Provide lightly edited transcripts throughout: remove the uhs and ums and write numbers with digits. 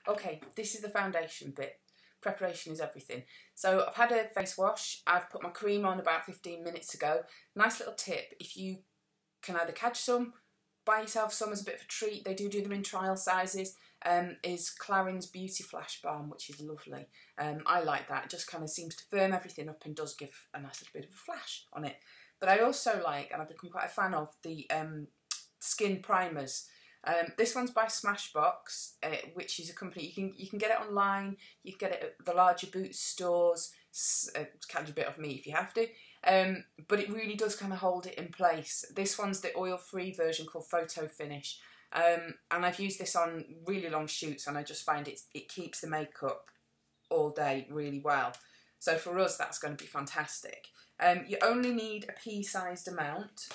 Okay, this is the foundation bit. Preparation is everything. So I've had a face wash. I've put my cream on about 15 minutes ago. Nice little tip, if you can either catch some, buy yourself some as a bit of a treat. They do them in trial sizes. Is Clarins Beauty Flash Balm, which is lovely. I like that. It just kind of seems to firm everything up and does give a nice little bit of a flash on it. But I also like, and I've become quite a fan of, the skin primers. This one's by Smashbox, which is a company you can get it online. You can get it at the larger Boots stores. Catch a bit of me if you have to, but it really does kind of hold it in place. This one's the oil-free version called Photo Finish, and I've used this on really long shoots, and I just find it keeps the makeup all day really well. So for us, that's going to be fantastic. You only need a pea-sized amount.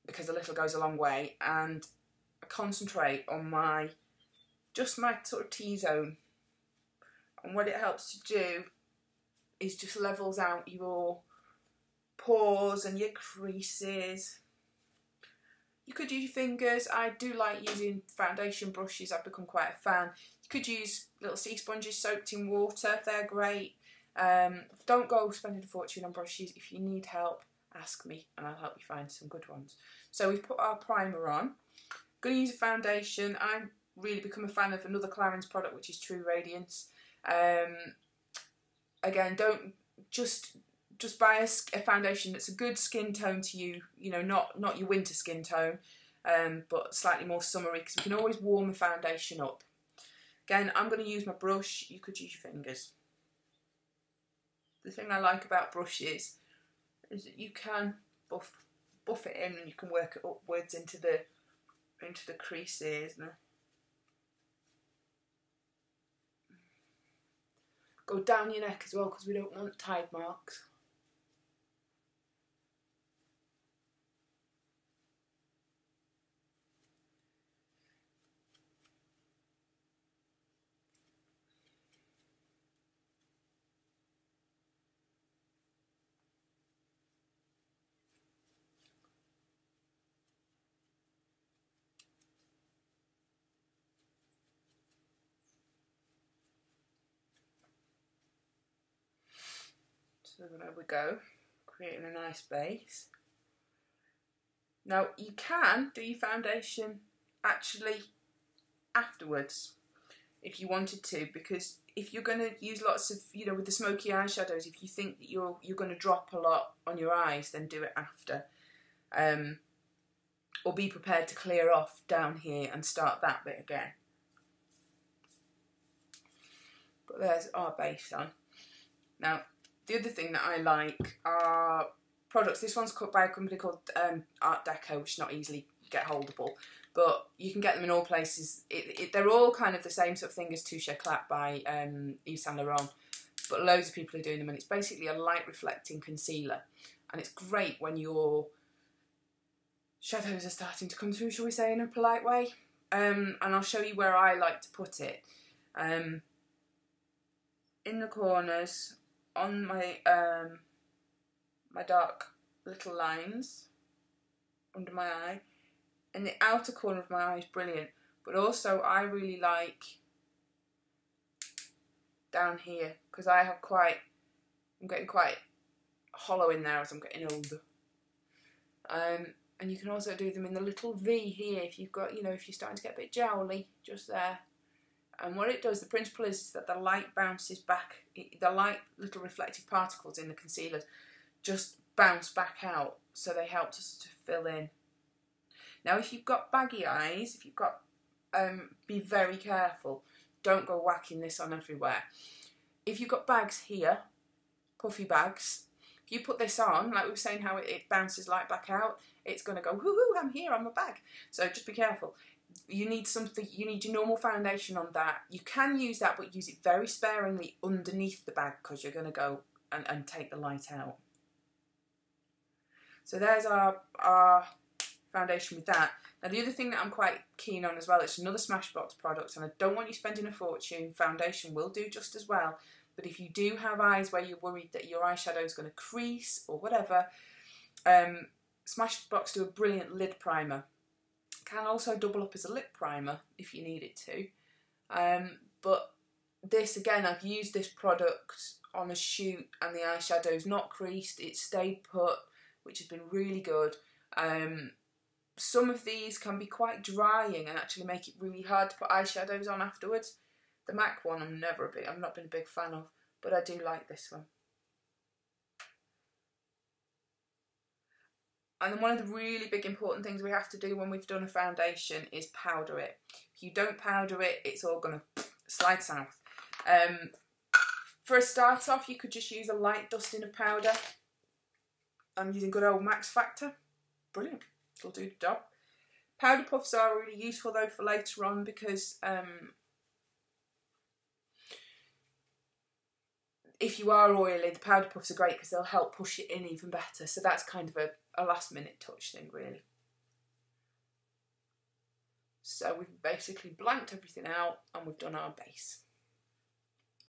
Because a little goes a long way, and I concentrate on my sort of T-zone, and what it helps to do is just levels out your pores and your creases. You could use your fingers. I do like using foundation brushes. I've become quite a fan. You could use little sea sponges soaked in water. They're great. Don't go spending a fortune on brushes. If you need help, ask me and I'll help you find some good ones. So we've put our primer on. I'm going to use a foundation. I've really become a fan of another Clarins product, which is True Radiance. Again, don't just buy a foundation that's a good skin tone to you. You know, not your winter skin tone, but slightly more summery, because we can always warm a foundation up. Again, I'm going to use my brush. You could use your fingers. The thing I like about brushes is that you can buff it in, and you can work it upwards into the creases. Go down your neck as well, because we don't want tide marks. So there we go, creating a nice base. Now you can do your foundation actually afterwards if you wanted to, because if you're going to use lots of, you know, with the smoky eyeshadows, if you think that you're going to drop a lot on your eyes, then do it after. Or be prepared to clear off down here and start that bit again. But there's our base on. Now, the other thing that I like are products. This one's cut by a company called Art Deco, which is not easily get holdable, but you can get them in all places. They're all kind of the same sort of thing as Touche Éclat by Yves Saint Laurent, but loads of people are doing them, and it's basically a light reflecting concealer, and it's great when your shadows are starting to come through, shall we say, in a polite way. And I'll show you where I like to put it. In the corners, on my my dark little lines under my eye, and the outer corner of my eye is brilliant, but also I really like down here, because I'm getting quite hollow in there as I'm getting older. And you can also do them in the little V here if you've got, you know, if you're starting to get a bit jowly, just there. And what it does, the principle is that the light bounces back, the light little reflective particles in the concealer just bounce back out, so they help us to fill in. Now if you've got baggy eyes, if you've got, be very careful, don't go whacking this on everywhere. If you've got bags here, puffy bags, if you put this on, like we were saying how it bounces light back out, it's going to go, whoo-hoo, I'm here, I'm a bag. So just be careful. You need something, you need your normal foundation on that. You can use that, but use it very sparingly underneath the bag, because you're going to go and take the light out. So there's our foundation with that. Now the other thing that I'm quite keen on as well, it's another Smashbox product, and I don't want you spending a fortune. Foundation will do just as well, but if you do have eyes where you're worried that your eyeshadow is going to crease or whatever, Smashbox do a brilliant lid primer. Can also double up as a lip primer if you need it to. But this, again, I've used this product on a shoot and the eyeshadow's not creased, it's stayed put, which has been really good. Some of these can be quite drying and actually make it really hard to put eyeshadows on afterwards. The MAC one I've not been a big fan of, but I do like this one. And then one of the really big important things we have to do when we've done a foundation is powder it. If you don't powder it, it's all going to slide south. For a start off, you could just use a light dusting of powder. I'm using good old Max Factor. Brilliant. It'll do the job. Powder puffs are really useful though for later on, because if you are oily, the powder puffs are great because they'll help push it in even better. So that's kind of a last minute touch thing, really. So we've basically blanked everything out and we've done our base.